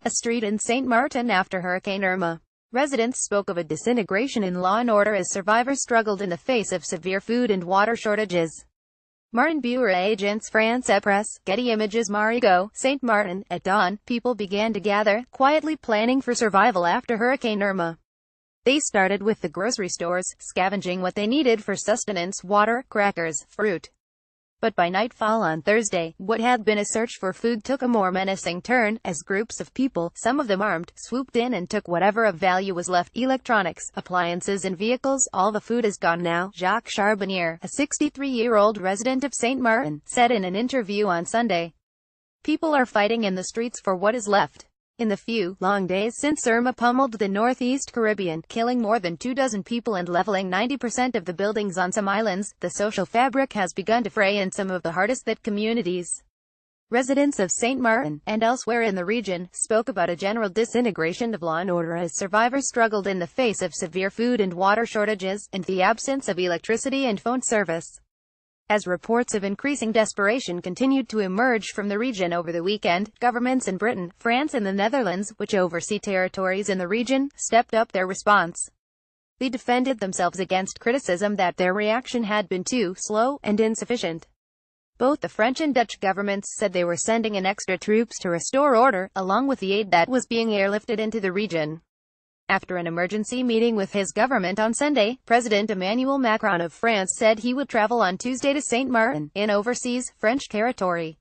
a street in St. Martin after Hurricane Irma. Residents spoke of a disintegration in law and order as survivors struggled in the face of severe food and water shortages. Martin Bureau agents France Press, Getty Images Marigot, St. Martin, at dawn, people began to gather, quietly planning for survival after Hurricane Irma. They started with the grocery stores, scavenging what they needed for sustenance: water, crackers, fruit. But by nightfall on Thursday, what had been a search for food took a more menacing turn, as groups of people, some of them armed, swooped in and took whatever of value was left: electronics, appliances and vehicles. All the food is gone now, Jacques Charbonnier, a 63-year-old resident of St. Martin, said in an interview on Sunday. People are fighting in the streets for what is left. In the few, long days since Irma pummeled the northeast Caribbean, killing more than 24 people and leveling 90% of the buildings on some islands, the social fabric has begun to fray in some of the hardest-hit communities. Residents of St. Martin, and elsewhere in the region, spoke about a general disintegration of law and order as survivors struggled in the face of severe food and water shortages, and the absence of electricity and phone service. As reports of increasing desperation continued to emerge from the region over the weekend, governments in Britain, France and the Netherlands, which oversee territories in the region, stepped up their response. They defended themselves against criticism that their reaction had been too slow and insufficient. Both the French and Dutch governments said they were sending in extra troops to restore order, along with the aid that was being airlifted into the region. After an emergency meeting with his government on Sunday, President Emmanuel Macron of France said he would travel on Tuesday to St. Martin, in overseas French territory.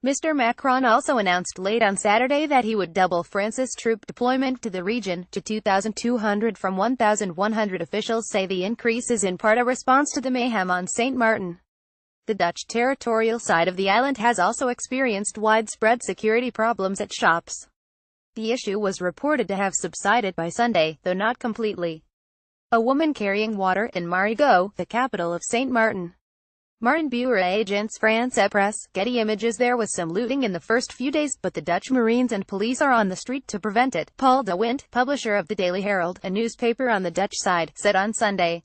Mr. Macron also announced late on Saturday that he would double France's troop deployment to the region, to 2,200 from 1,100. Officials say the increase is in part a response to the mayhem on St. Martin. The Dutch territorial side of the island has also experienced widespread security problems at shops. The issue was reported to have subsided by Sunday, though not completely. A woman carrying water in Marigot, the capital of St. Martin. Martin Bureau agents France Press, Getty Images. There was some looting in the first few days, but the Dutch Marines and police are on the street to prevent it, Paul de Wint, publisher of the Daily Herald, a newspaper on the Dutch side, said on Sunday.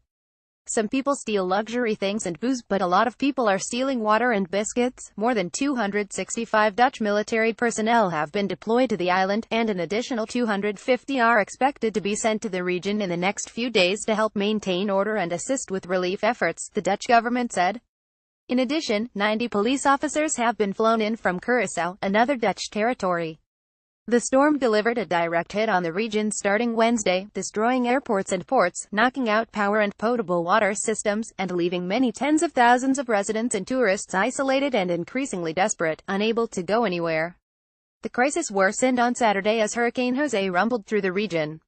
Some people steal luxury things and booze, but a lot of people are stealing water and biscuits. More than 265 Dutch military personnel have been deployed to the island, and an additional 250 are expected to be sent to the region in the next few days to help maintain order and assist with relief efforts, the Dutch government said. In addition, 90 police officers have been flown in from Curaçao, another Dutch territory. The storm delivered a direct hit on the region starting Wednesday, destroying airports and ports, knocking out power and potable water systems, and leaving many tens of thousands of residents and tourists isolated and increasingly desperate, unable to go anywhere. The crisis worsened on Saturday as Hurricane Jose rumbled through the region.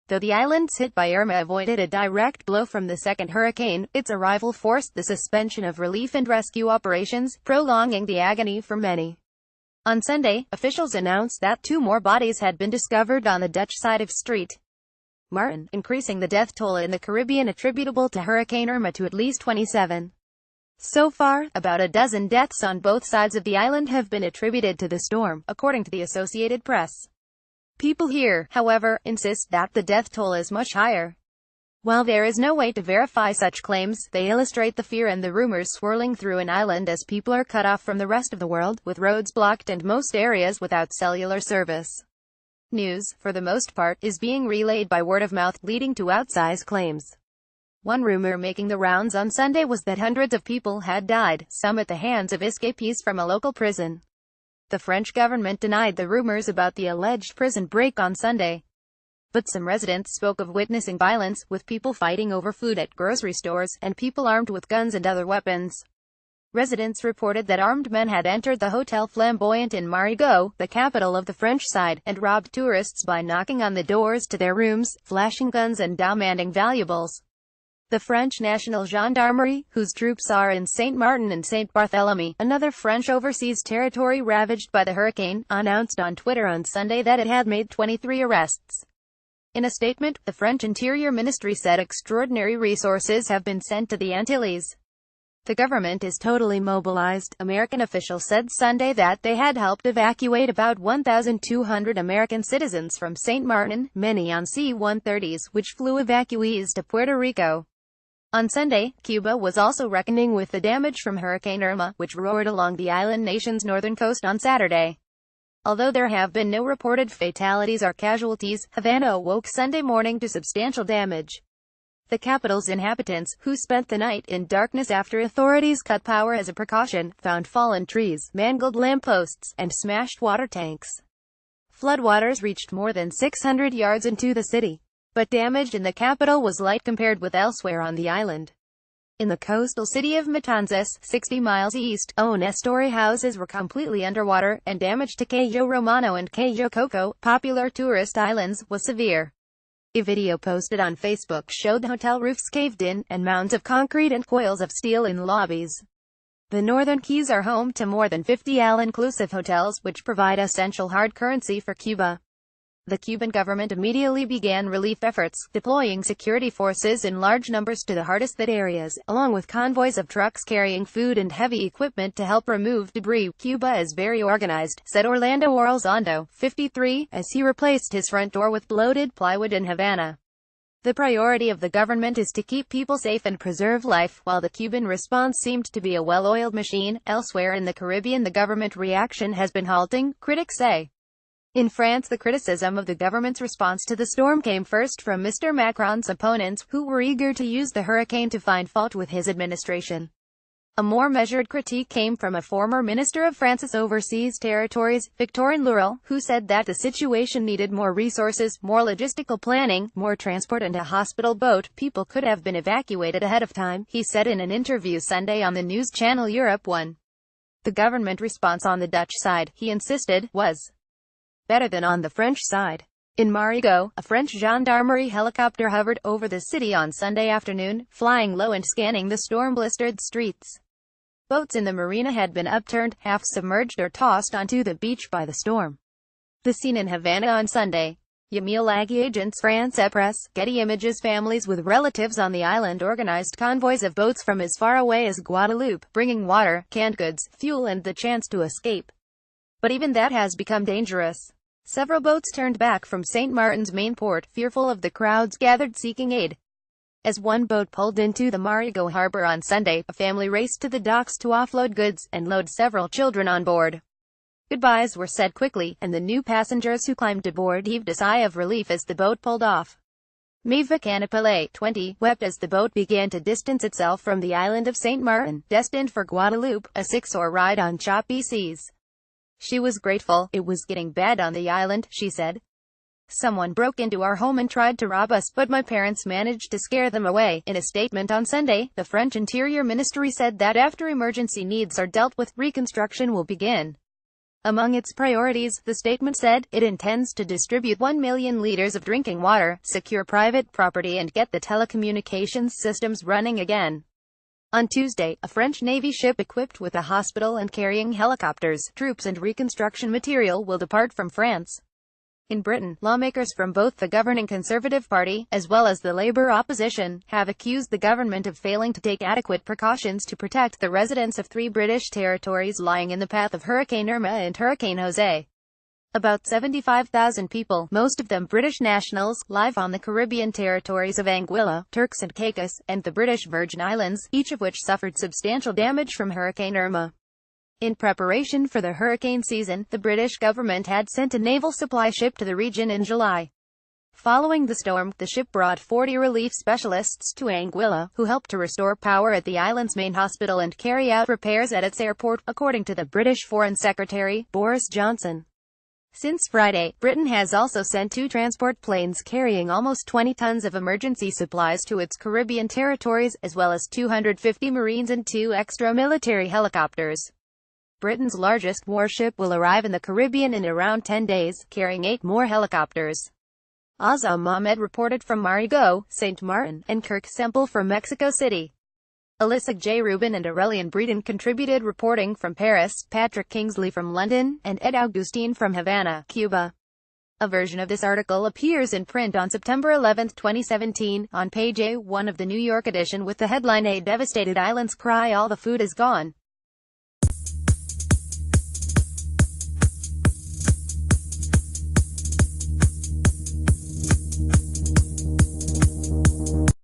Though the islands hit by Irma avoided a direct blow from the second hurricane, its arrival forced the suspension of relief and rescue operations, prolonging the agony for many. On Sunday, officials announced that 2 more bodies had been discovered on the Dutch side of St. Martin, increasing the death toll in the Caribbean attributable to Hurricane Irma to at least 27. So far, about a dozen deaths on both sides of the island have been attributed to the storm, according to the Associated Press. People here, however, insist that the death toll is much higher. While there is no way to verify such claims, they illustrate the fear and the rumors swirling through an island as people are cut off from the rest of the world, with roads blocked and most areas without cellular service. News, for the most part, is being relayed by word of mouth, leading to outsized claims. One rumor making the rounds on Sunday was that hundreds of people had died, some at the hands of escapees from a local prison. The French government denied the rumors about the alleged prison break on Sunday. But some residents spoke of witnessing violence, with people fighting over food at grocery stores, and people armed with guns and other weapons. Residents reported that armed men had entered the Hotel Flamboyant in Marigot, the capital of the French side, and robbed tourists by knocking on the doors to their rooms, flashing guns and demanding valuables. The French National Gendarmerie, whose troops are in St. Martin and St. Barthélemy, another French overseas territory ravaged by the hurricane, announced on Twitter on Sunday that it had made 23 arrests. In a statement, the French Interior Ministry said extraordinary resources have been sent to the Antilles. The government is totally mobilized. American officials said Sunday that they had helped evacuate about 1,200 American citizens from St. Martin, many on C-130s, which flew evacuees to Puerto Rico. On Sunday, Cuba was also reckoning with the damage from Hurricane Irma, which roared along the island nation's northern coast on Saturday. Although there have been no reported fatalities or casualties, Havana awoke Sunday morning to substantial damage. The capital's inhabitants, who spent the night in darkness after authorities cut power as a precaution, found fallen trees, mangled lampposts, and smashed water tanks. Floodwaters reached more than 600 yards into the city. But damage in the capital was light compared with elsewhere on the island. In the coastal city of Matanzas, 60 miles east, one-story houses were completely underwater, and damage to Cayo Romano and Cayo Coco, popular tourist islands, was severe. A video posted on Facebook showed hotel roofs caved in, and mounds of concrete and coils of steel in lobbies. The Northern Keys are home to more than 50 all-inclusive hotels, which provide essential hard currency for Cuba. The Cuban government immediately began relief efforts, deploying security forces in large numbers to the hardest-hit areas, along with convoys of trucks carrying food and heavy equipment to help remove debris. "Cuba is very organized," said Orlando Elizondo, 53, as he replaced his front door with bloated plywood in Havana. "The priority of the government is to keep people safe and preserve life." While the Cuban response seemed to be a well-oiled machine, elsewhere in the Caribbean the government reaction has been halting, critics say. In France, the criticism of the government's response to the storm came first from Mr. Macron's opponents, who were eager to use the hurricane to find fault with his administration. A more measured critique came from a former Minister of France's Overseas Territories, Victorine Laurel, who said that the situation needed more resources, more logistical planning, more transport and a hospital boat. "People could have been evacuated ahead of time," he said in an interview Sunday on the news channel Europe 1. The government response on the Dutch side, he insisted, was better than on the French side. In Marigot, a French gendarmerie helicopter hovered over the city on Sunday afternoon, flying low and scanning the storm-blistered streets. Boats in the marina had been upturned, half submerged or tossed onto the beach by the storm. The scene in Havana on Sunday. Yamil Agui Agents France Press, Getty Images. Families with relatives on the island organized convoys of boats from as far away as Guadeloupe, bringing water, canned goods, fuel and the chance to escape. But even that has become dangerous. Several boats turned back from St. Martin's main port, fearful of the crowds gathered seeking aid. As one boat pulled into the Marigot harbor on Sunday, a family raced to the docks to offload goods, and load several children on board. Goodbyes were said quickly, and the new passengers who climbed aboard heaved a sigh of relief as the boat pulled off. Miva Canapale, 20, wept as the boat began to distance itself from the island of St. Martin, destined for Guadeloupe, a 6-hour ride on choppy seas. She was grateful. "It was getting bad on the island," she said. "Someone broke into our home and tried to rob us, but my parents managed to scare them away." In a statement on Sunday, the French Interior Ministry said that after emergency needs are dealt with, reconstruction will begin. Among its priorities, the statement said, it intends to distribute 1 million liters of drinking water, secure private property and get the telecommunications systems running again. On Tuesday, a French Navy ship equipped with a hospital and carrying helicopters, troops and reconstruction material will depart from France. In Britain, lawmakers from both the governing Conservative Party, as well as the Labour opposition, have accused the government of failing to take adequate precautions to protect the residents of 3 British territories lying in the path of Hurricane Irma and Hurricane Jose. About 75,000 people, most of them British nationals, live on the Caribbean territories of Anguilla, Turks and Caicos, and the British Virgin Islands, each of which suffered substantial damage from Hurricane Irma. In preparation for the hurricane season, the British government had sent a naval supply ship to the region in July. Following the storm, the ship brought 40 relief specialists to Anguilla, who helped to restore power at the island's main hospital and carry out repairs at its airport, according to the British Foreign Secretary, Boris Johnson. Since Friday, Britain has also sent 2 transport planes carrying almost 20 tons of emergency supplies to its Caribbean territories, as well as 250 Marines and 2 extra military helicopters. Britain's largest warship will arrive in the Caribbean in around 10 days, carrying 8 more helicopters. Azam Ahmed reported from Marigot, St. Martin, and Kirk Semple from Mexico City. Alyssa J. Rubin and Aurelian Breeden contributed reporting from Paris, Patrick Kingsley from London, and Ed Augustine from Havana, Cuba. A version of this article appears in print on September 11, 2017, on page A1 of the New York edition with the headline "A Devastated Islands Cry All the Food Is Gone."